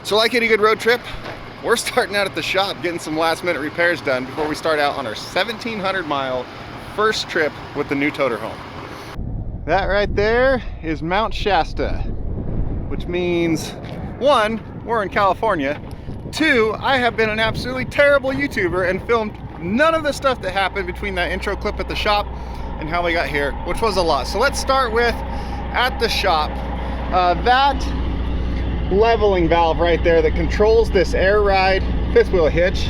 So like any good road trip, we're starting out at the shop getting some last minute repairs done before we start out on our 1,700 mile first trip with the new Toterhome. That right there is Mount Shasta, which means 1, we're in California. 2, I have been an absolutely terrible YouTuber and filmed none of the stuff that happened between that intro clip at the shop and how we got here, which was a lot. So let's start with at the shop. That leveling valve right there that controls this air ride fifth wheel hitch.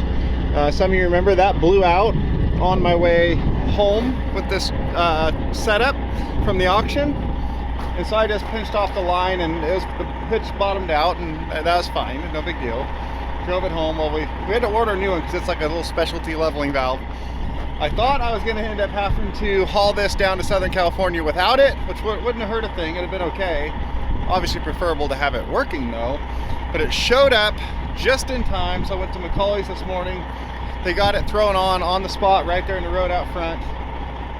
Some of you remember that blew out on my way home with this setup from the auction. And so I just pinched off the line and the hitch bottomed out, and that was fine, no big deal. Drove it home. Well, we had to order a new one because it's like a little specialty leveling valve. I thought I was going to end up having to haul this down to Southern California without it, which wouldn't have hurt a thing. It'd have been okay. Obviously preferable to have it working though, but it showed up just in time. So I went to McCauley's this morning. They got it thrown on the spot right there in the road out front.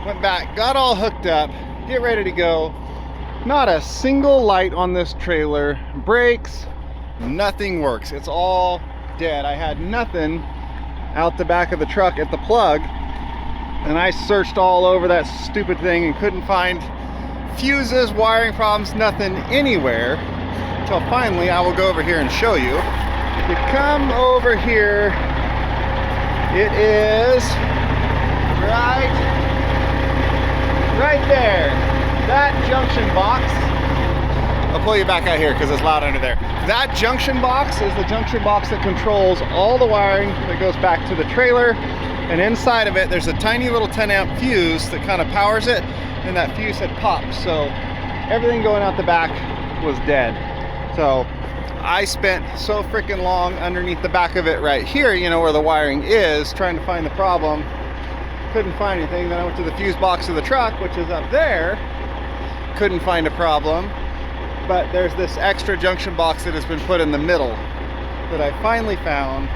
Went back, got all hooked up, get ready to go. Not a single light on this trailer, brakes, nothing works. It's all dead. I had nothing out the back of the truck at the plug, and I searched all over that stupid thing and couldn't find fuses, wiring problems, nothing anywhere, until finally I will go over here and show you. If you come over here, it is right there, that junction box. I'll pull you back out here because it's loud under there. That junction box is the junction box that controls all the wiring that goes back to the trailer, and inside of it there's a tiny little 10 amp fuse that kind of powers it, and that fuse had popped, so everything going out the back was dead. So I spent so freaking long underneath the back of it right here, you know, where the wiring is, trying to find the problem. Couldn't find anything. Then I went to the fuse box of the truck, which is up there. Couldn't find a problem. But there's this extra junction box that has been put in the middle that I finally found.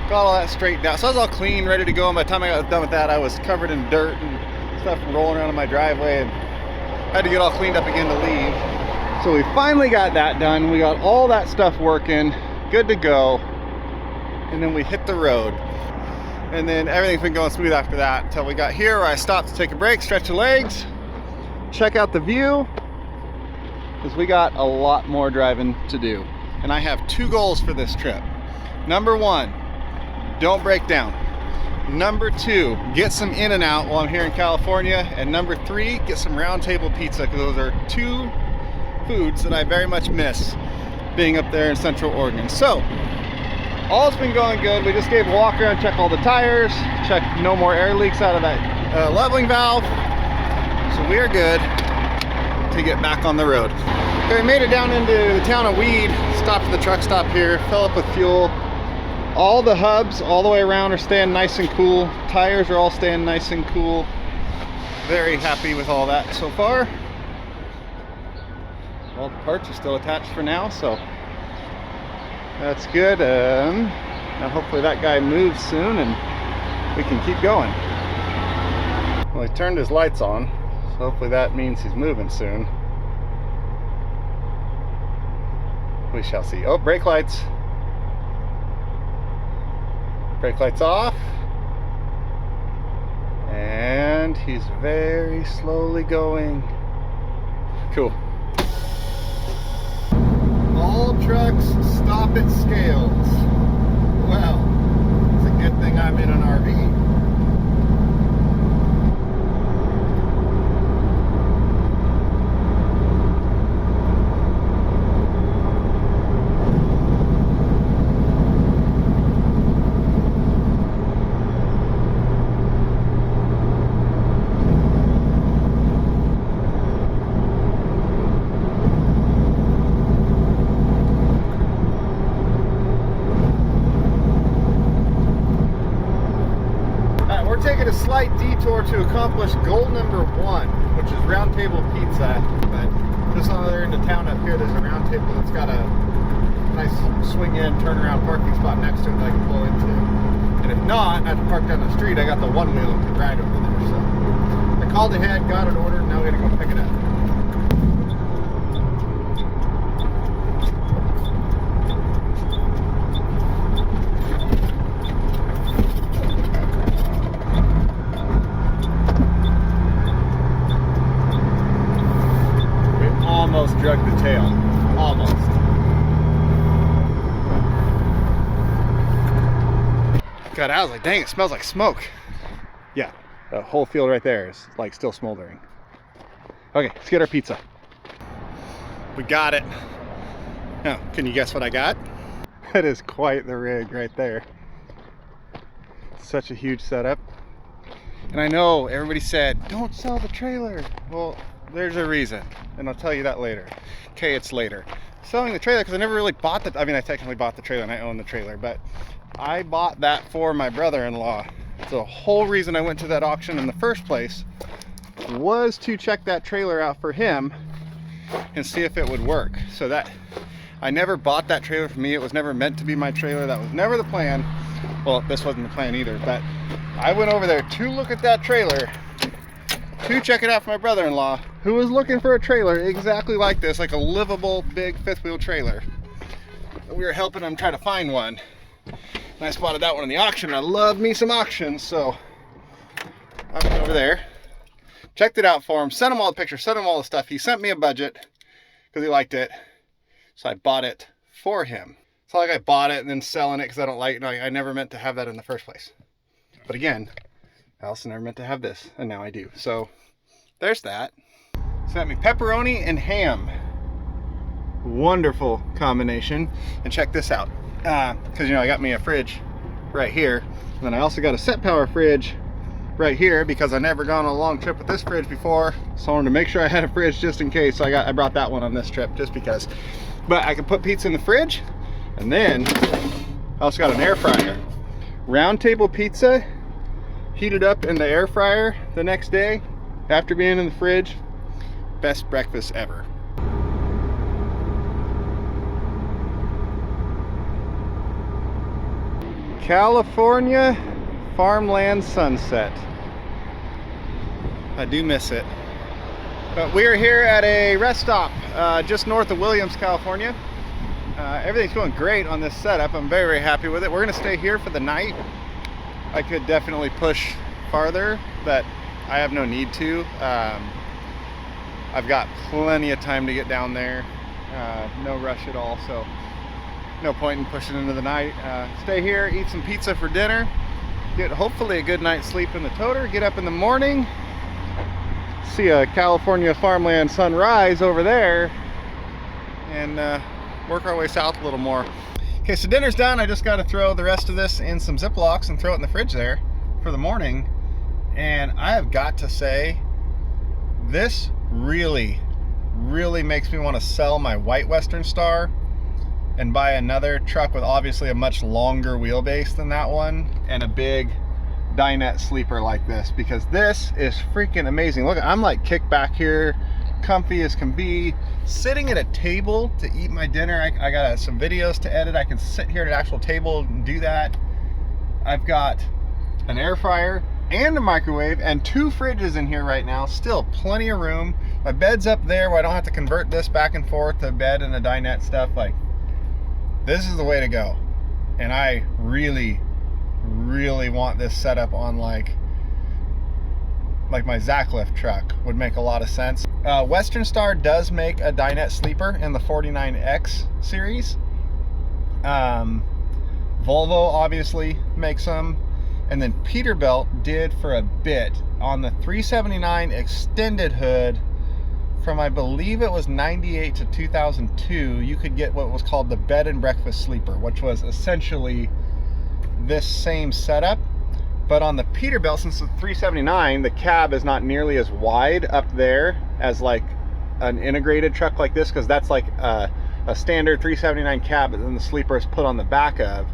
Got all that straightened out. So I was all clean, ready to go. And by the time I got done with that, I was covered in dirt and stuff rolling around in my driveway, and had to get all cleaned up again to leave. So we finally got that done. We got all that stuff working, good to go. And then we hit the road. And then everything's been going smooth after that until we got here, where I stopped to take a break, stretch the legs, check out the view, because we got a lot more driving to do. And I have 2 goals for this trip. Number 1, don't break down. Number 2, get some in and out while I'm here in California. And number 3, get some round table pizza, because those are 2 foods that I very much miss being up there in Central Oregon. So all's been going good. We just gave a walk around, check all the tires, check no more air leaks out of that leveling valve. So we are good to get back on the road. Okay, we made it down into the town of Weed, stopped at the truck stop here, fill up with fuel. All the hubs all the way around are staying nice and cool. Tires are all staying nice and cool. Very happy with all that so far. All the parts are still attached for now, so that's good. Now hopefully that guy moves soon and we can keep going. Well, he turned his lights on, so hopefully that means he's moving soon. We shall see. Oh, brake lights. Brake lights off. And he's very slowly going. Cool. All trucks stop at scales. Well, it's a good thing I'm in an RV. A slight detour to accomplish goal number 1, which is round table pizza. But just on the other end of town up here, there's a round table that's got a nice swing in, turn around parking spot next to it that I can pull into. And if not, I have to park down the street. I got the 1-wheel and can ride over there. So I called ahead, got it ordered, now we're gonna go pick it up. got out, I was like, dang, it smells like smoke. Yeah, the whole field right there is like still smoldering. Okay, let's get our pizza. We got it. Now, can you guess what I got? That is quite the rig right there. Such a huge setup. And I know everybody said, don't sell the trailer. Well, there's a reason, and I'll tell you that later. Okay, it's later. Selling the trailer, because I never really bought the, I mean, I technically bought the trailer and I own the trailer, but I bought that for my brother-in-law. The whole reason I went to that auction in the first place was to check that trailer out for him and see if it would work. So that, I never bought that trailer for me. It was never meant to be my trailer. That was never the plan. Well, this wasn't the plan either, but I went over there to look at that trailer, to check it out for my brother-in-law, who was looking for a trailer exactly like this, like a livable big fifth wheel trailer. We were helping him try to find one. And I spotted that one in the auction, and I love me some auctions, so I went over there, checked it out for him, sent him all the pictures, sent him all the stuff. He sent me a budget because he liked it, so I bought it for him. It's not like I bought it and then selling it because I don't like it. I never meant to have that in the first place. But again, Allison never meant to have this, and now I do. So there's that. Sent me pepperoni and ham. Wonderful combination. And check this out. Because, you know, I got me a fridge right here. And then I also got a SetPower fridge right here because I never gone on a long trip with this fridge before. So I wanted to make sure I had a fridge just in case. So I brought that one on this trip just because. But I can put pizza in the fridge. And then I also got an air fryer. Round table pizza heated up in the air fryer the next day after being in the fridge. Best breakfast ever. California farmland sunset. I do miss it. But we are here at a rest stop just north of Williams, California. Everything's going great on this setup. I'm very, very happy with it. We're gonna stay here for the night. I could definitely push farther, but I have no need to. I've got plenty of time to get down there. No rush at all, so no point in pushing into the night. Stay here, eat some pizza for dinner, get hopefully a good night's sleep in the toter, get up in the morning, see a California farmland sunrise over there, and work our way south a little more. Okay, so dinner's done. I just got to throw the rest of this in some Ziplocs and throw it in the fridge there for the morning. And I have got to say, this really, really makes me want to sell my white Western Star and buy another truck with obviously a much longer wheelbase than that one and a big dinette sleeper like this, because this is freaking amazing. Look, I'm like kicked back here, comfy as can be, sitting at a table to eat my dinner. I got some videos to edit. I can sit here at an actual table and do that. I've got an air fryer and a microwave and 2 fridges in here right now. Still plenty of room. My bed's up there where I don't have to convert this back and forth to bed and the dinette stuff. Like, this is the way to go. And I really, really want this setup on like my Zacklift truck. Would make a lot of sense. Western Star does make a dinette sleeper in the 49X series. Volvo obviously makes them, and then Peterbilt did for a bit on the 379 extended hood from, I believe it was 98 to 2002. You could get what was called the bed and breakfast sleeper, which was essentially this same setup. But on the Peterbilt, since the 379, the cab is not nearly as wide up there as like an integrated truck like this, because that's like a standard 379 cab that then the sleeper is put on the back of.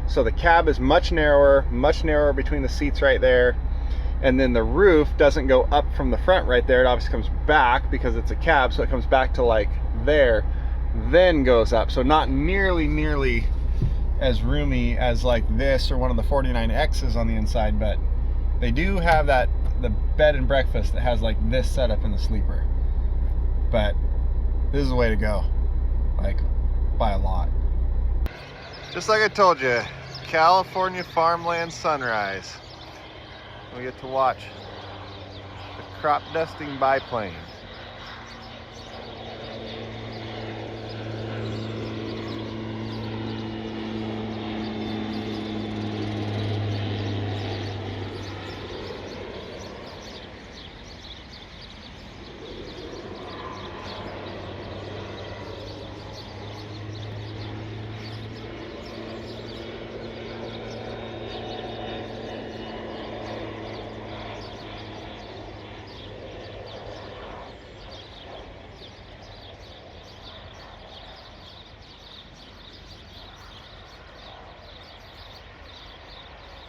So the cab is much narrower between the seats right there. And then the roof doesn't go up from the front right there. It obviously comes back because it's a cab, so it comes back to like there, then goes up. So not nearly as roomy as like this or one of the 49Xs on the inside, but they do have that, the bed and breakfast that has like this setup in the sleeper. But this is the way to go, like by a lot. Just like I told you, California farmland sunrise. We get to watch the crop dusting biplane.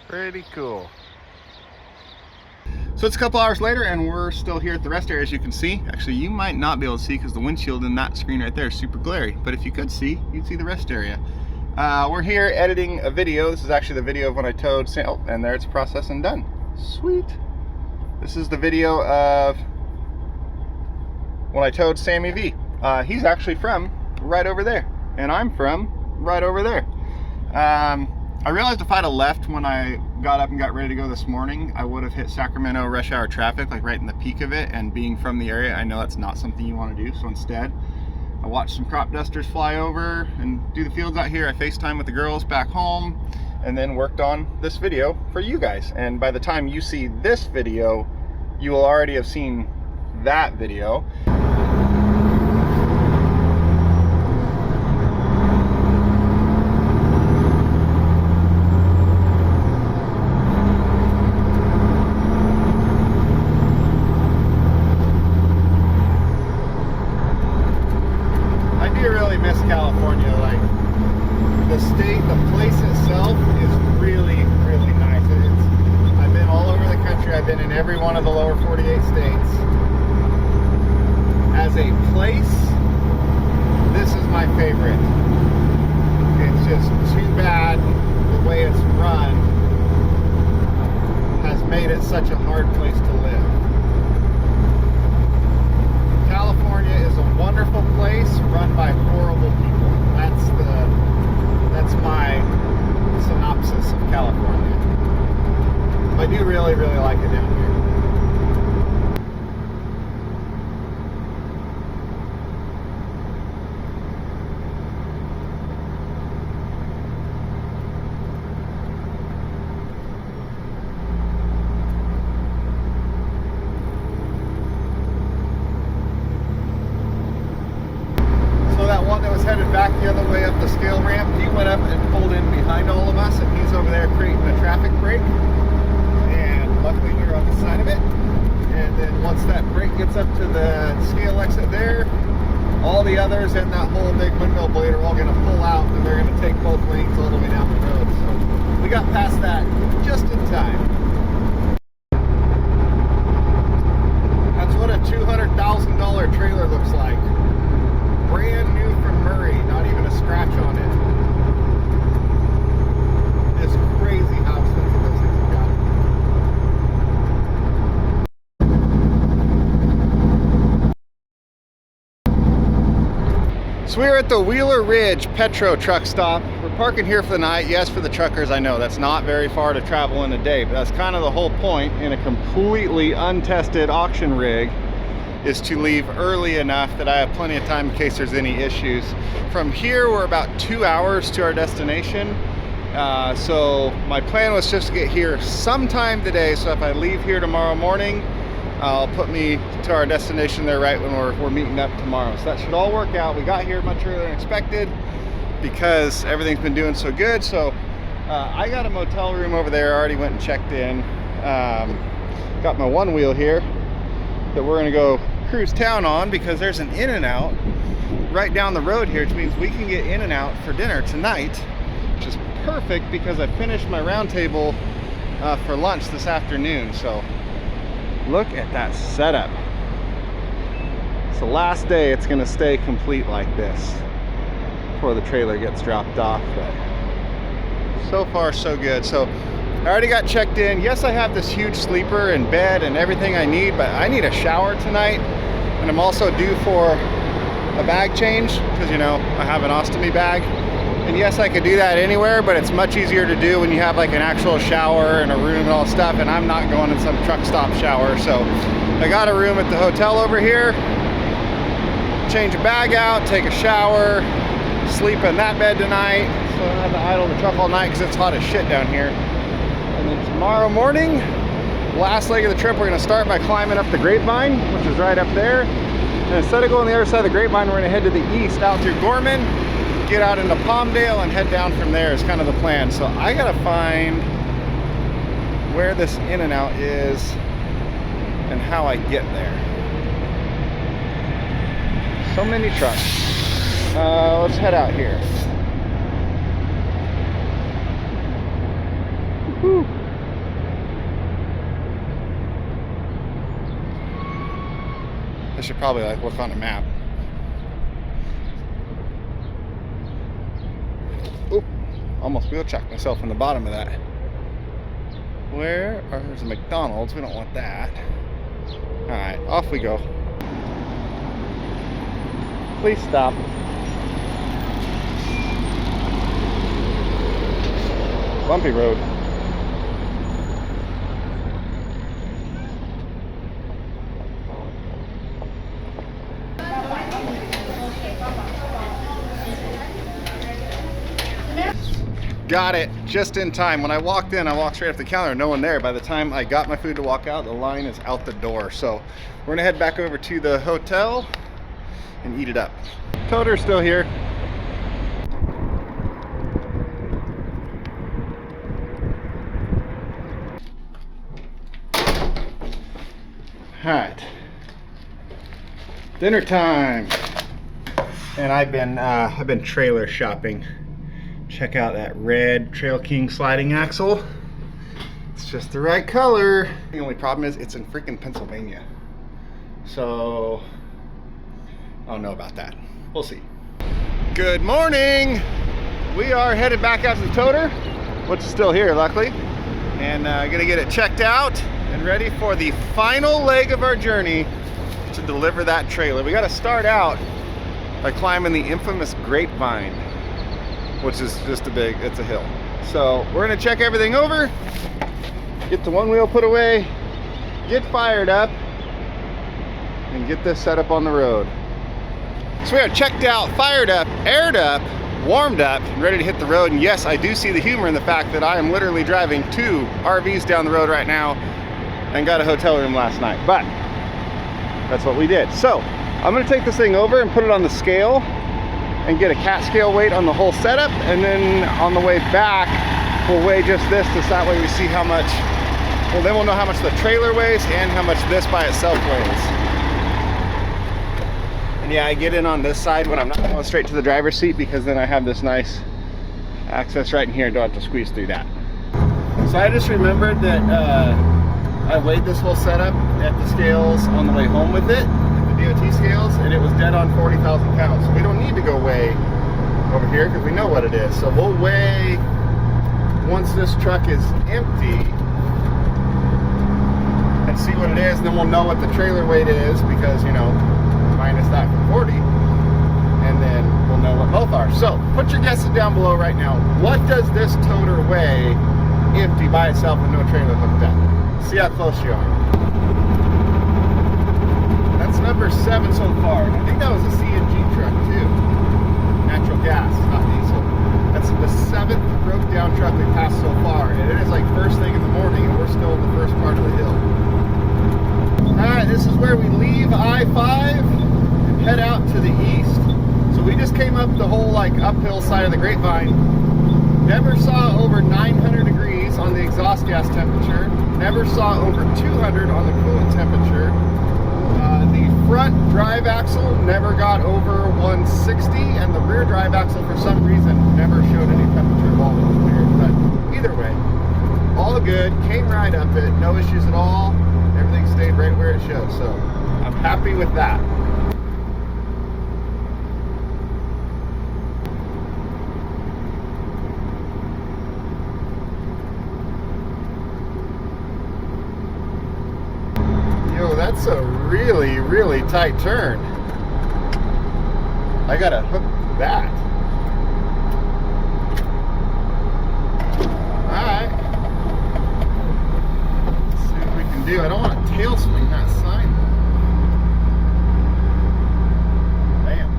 Pretty cool. So it's a couple hours later and we're still here at the rest area, as you can see. Actually, you might not be able to see because the windshield in that screen right there is super glary. But if you could see, you'd see the rest area. We're here editing a video. This is actually the video of when I towed Sam, and there it's processed and done. Sweet. This is the video of when I towed Sammy V. He's actually from right over there, and I'm from right over there. I realized if I'd have left when I got up and got ready to go this morning, I would have hit Sacramento rush hour traffic, like right in the peak of it, and being from the area, I know that's not something you want to do. So instead, I watched some crop dusters fly over and do the fields out here. I FaceTime with the girls back home and then worked on this video for you guys. And by the time you see this video, you will already have seen that video. California, like the state, the place itself is really, really nice. I've been all over the country. I've been in every one of the lower 48 states. As a place, this is my favorite. It's just too bad the way it's run has made it such a hard place to live. California is a wonderful place run by horrible people. That's my synopsis of California. I do really, really like it down here. Headed back the other way up the scale ramp. He went up and pulled in behind all of us, and he's over there creating a traffic break. And luckily we're on the side of it. And then once that brake gets up to the scale exit there, all the others and that whole big windmill blade are all going to pull out, and they're going to take both lanes all the way down the road. So we got past that just in time. That's what a $200,000 trailer looks like. Brand new from Murray, not even a scratch on it. It's crazy how expensive those things have got. So we're at the Wheeler Ridge Petro truck stop. We're parking here for the night. Yes, for the truckers, I know that's not very far to travel in a day, but that's kind of the whole point in a completely untested auction rig, is to leave early enough that I have plenty of time in case there's any issues. From here, we're about 2 hours to our destination. So my plan was just to get here sometime today. So if I leave here tomorrow morning, I'll put me to our destination there right when we're meeting up tomorrow. So that should all work out. We got here much earlier than expected because everything's been doing so good. So I got a motel room over there. I already went and checked in. Got my one wheel here that we're gonna go cruise town on because there's an In-N-Out right down the road here, which means we can get in and out for dinner tonight, which is perfect because I finished my round table for lunch this afternoon. So look at that setup. It's the last day it's gonna stay complete like this before the trailer gets dropped off, but so far so good. So I already got checked in. Yes, I have this huge sleeper and bed and everything I need, but I need a shower tonight. And I'm also due for a bag change because, you know, I have an ostomy bag. And yes, I could do that anywhere, but it's much easier to do when you have like an actual shower and a room and all stuff. And I'm not going in some truck stop shower. So I got a room at the hotel over here, change a bag out, take a shower, sleep in that bed tonight. So I don't have to idle the truck all night because it's hot as shit down here. And then tomorrow morning, last leg of the trip, we're gonna start by climbing up the Grapevine, which is right up there. And instead of going the other side of the Grapevine, we're gonna head to the east out through Gorman, get out into Palmdale and head down from there is kind of the plan. So I gotta find where this In-N-Out is and how I get there. So many trucks. Let's head out here. Woo. should probably like look on a map. Oop, almost wheel checked myself in the bottom of that. Where? Oh, there's a McDonald's. We don't want that. All right, off we go. Please stop. Bumpy road. Got it, just in time. When I walked in, I walked straight up the counter, no one there. By the time I got my food to walk out, the line is out the door. So we're gonna head back over to the hotel and eat it up. Toter's still here. All right, dinner time. And I've been trailer shopping. Check out that red Trail King sliding axle. It's just the right color. The only problem is it's in freaking Pennsylvania. So I don't know about that. We'll see. Good morning. We are headed back out to the toter, which is still here, luckily. And gonna get it checked out and ready for the final leg of our journey to deliver that trailer. We gotta start out by climbing the infamous Grapevine, which is just it's a hill. So we're gonna check everything over, get the one wheel put away, get fired up, and get this set up on the road. So we are checked out, fired up, aired up, warmed up, and ready to hit the road. And yes, I do see the humor in the fact that I am literally driving 2 RVs down the road right now and got a hotel room last night, but that's what we did. So I'm gonna take this thing over and put it on the scale and get a cat scale weight on the whole setup, and then on the way back we'll weigh just this, that way we see how much, well then we'll know how much the trailer weighs and how much this by itself weighs. And yeah, I get in on this side when I'm not going straight to the driver's seat, because then I have this nice access right in here and don't have to squeeze through that. So I just remembered that I weighed this whole setup at the scales on the way home with it, DOT scales, and it was dead on 40,000 pounds. So we don't need to go weigh over here because we know what it is. So we'll weigh once this truck is empty and see what it is, and then we'll know what the trailer weight is, because, you know, minus that from 40, and then we'll know what both are. So put your guesses down below right now. What does this toter weigh empty by itself with no trailer hooked up? See how close you are. That's number 7 so far. I think that was a CNG truck too. Natural gas, not diesel. That's the 7th broke down truck we passed so far. And it is like first thing in the morning and we're still in the first part of the hill. Alright, this is where we leave I-5 and head out to the east. So we just came up the whole like uphill side of the Grapevine. Never saw over 900 degrees on the exhaust gas temperature. Never saw over 200 on the coolant temperature. The front drive axle never got over 160, and the rear drive axle for some reason never showed any temperature at all. It was weird, but either way, all good. Came right up it, no issues at all. Everything stayed right where it should, so I'm happy with that. That's a really, really tight turn. I gotta hook that. Alright. Let's see what we can do. I don't want to tail swing that sign. Bam.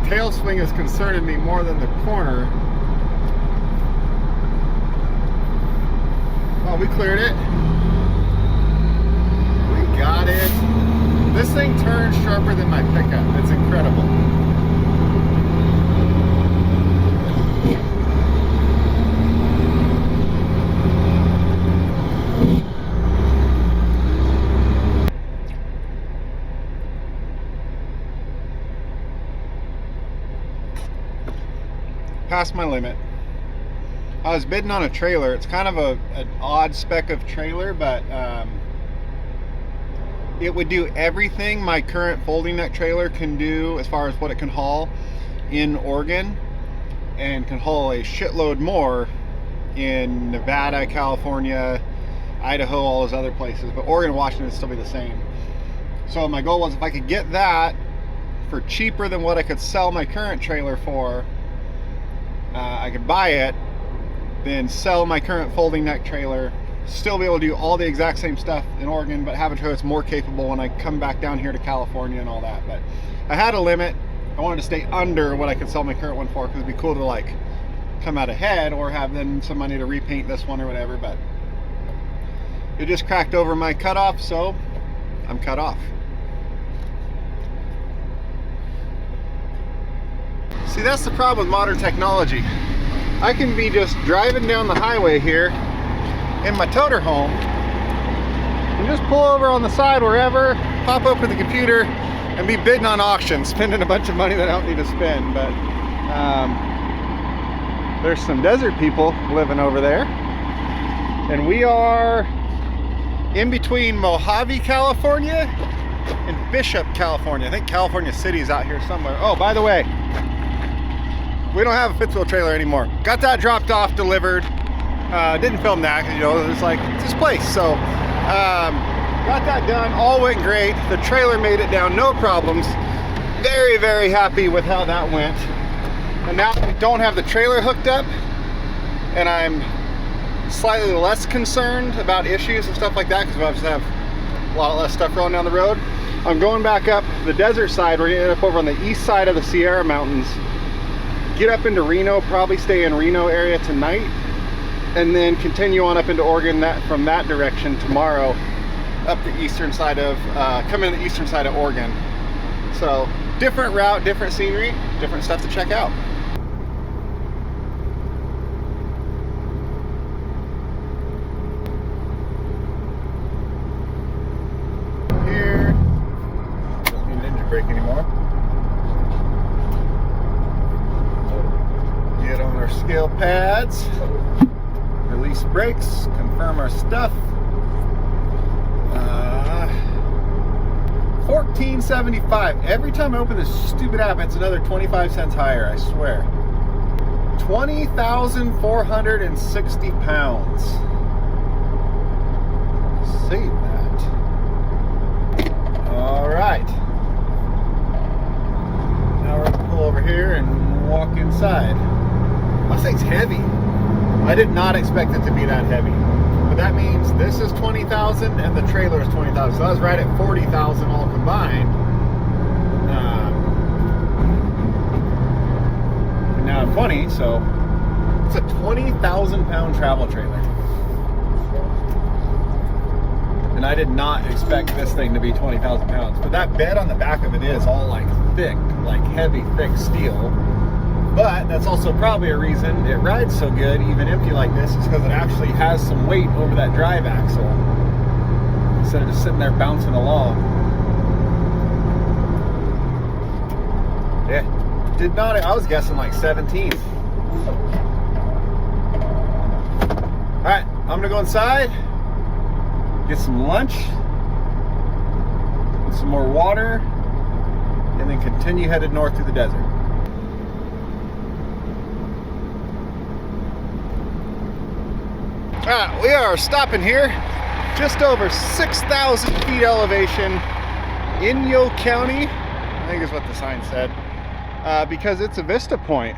Tail swing is concerning me more than the corner. Oh, we cleared it. We got it. This thing turns sharper than my pickup. It's incredible. past my limit. I was bidding on a trailer. It's kind of an odd spec of trailer, but it would do everything my current folding neck trailer can do as far as what it can haul in Oregon, and can haul a shitload more in Nevada, California, Idaho, all those other places. But Oregon and Washington would still be the same. So my goal was, if I could get that for cheaper than what I could sell my current trailer for, I could buy it, then sell my current folding neck trailer, still be able to do all the exact same stuff in Oregon, but have a trailer that's more capable when I come back down here to California and all that. But I had a limit. I wanted to stay under what I could sell my current one for, because it'd be cool to like come out ahead or have then some money to repaint this one or whatever. But it just cracked over my cutoff, so I'm cut off. See, that's the problem with modern technology. I can be just driving down the highway here in my Toterhome and just pull over on the side wherever, pop open the computer, and be bidding on auctions, spending a bunch of money that I don't need to spend. But there's some desert people living over there, and we are in between Mojave, California and Bishop, California. I think California City's out here somewhere. Oh, by the way, we don't have a fifth wheel trailer anymore. Got that dropped off, delivered. Didn't film that because, you know, it's like, it's this place. So got that done, all went great. The trailer made it down, no problems. Very, very happy with how that went. And now we don't have the trailer hooked up, and I'm slightly less concerned about issues and stuff like that, because we obviously have a lot less stuff rolling down the road. I'm going back up the desert side. We're gonna end up over on the east side of the Sierra Mountains, get up into Reno, probably stay in Reno area tonight, and then continue on up into Oregon from that direction tomorrow, up the eastern side of, coming in the eastern side of Oregon. So different route, different scenery, different stuff to check out. Here, don't need an engine brake anymore. Get on our scale pads, release brakes, confirm our stuff. $14.75. Every time I open this stupid app, it's another 25 cents higher, I swear. 20,460 pounds. Save that. All right. Now we're gonna pull over here and walk inside. This thing's heavy. I did not expect it to be that heavy. But that means this is 20,000 and the trailer is 20,000. So I was right at 40,000 all combined. And now I'm 20, so it's a 20,000 pound travel trailer. And I did not expect this thing to be 20,000 pounds. But that bed on the back of it is all like thick, like heavy, thick steel. But that's also probably a reason it rides so good, even empty like this, is because it actually has some weight over that drive axle, instead of just sitting there bouncing along. Yeah, did not, I was guessing like 17. All right, I'm gonna go inside, get some lunch, get some more water, and then continue headed north through the desert. We are stopping here, just over 6,000 feet elevation in Yo County, I think is what the sign said, because it's a vista point,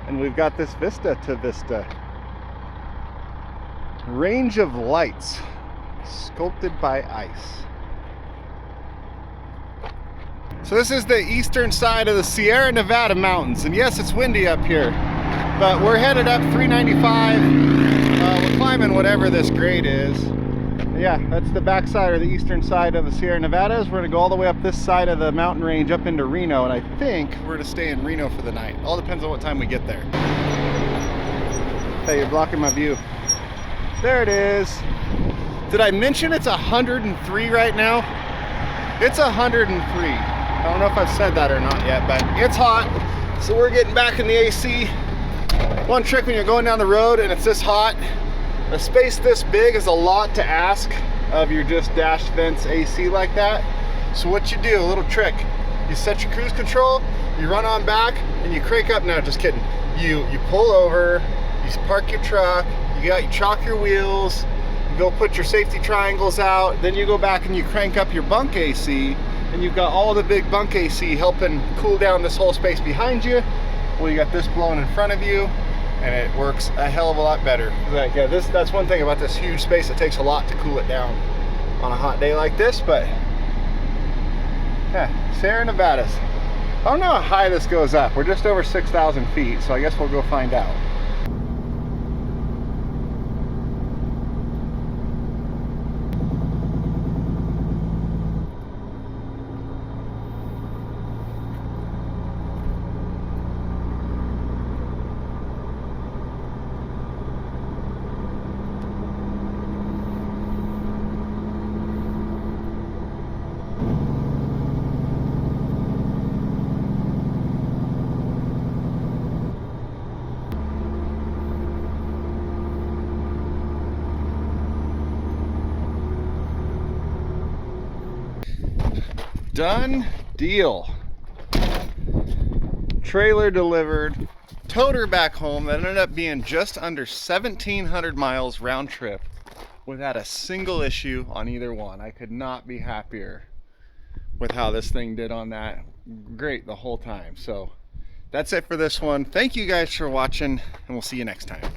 and we've got this vista to vista. Range of lights, sculpted by ice. So this is the eastern side of the Sierra Nevada mountains, and yes, it's windy up here, but we're headed up 395. We're climbing whatever this grade is. Yeah, that's the back side or the eastern side of the Sierra Nevadas. We're gonna go all the way up this side of the mountain range up into Reno, and I think we're gonna stay in Reno for the night. All depends on what time we get there. Hey, you're blocking my view. There it is. Did I mention it's 103 right now? It's 103. I don't know if I've said that or not yet, but it's hot. So we're getting back in the AC. One trick when you're going down the road and it's this hot, a space this big is a lot to ask of your just dash vents AC like that. So what you do, a little trick, you set your cruise control, you run on back, and you crank up. No, just kidding. You pull over, you park your truck, you chalk your wheels, you go put your safety triangles out, then you go back and you crank up your bunk AC, and you've got all the big bunk AC helping cool down this whole space behind you. Well, you got this blowing in front of you, and it works a hell of a lot better. Like, yeah, that's one thing about this huge space. It takes a lot to cool it down on a hot day like this, but yeah, Sierra Nevadas. I don't know how high this goes up. We're just over 6,000 feet, so I guess we'll go find out. Done deal. Trailer delivered, toter back home. That ended up being just under 1,700 miles round trip without a single issue on either one. I could not be happier with how this thing did on that. Great the whole time. So that's it for this one. Thank you guys for watching, and we'll see you next time.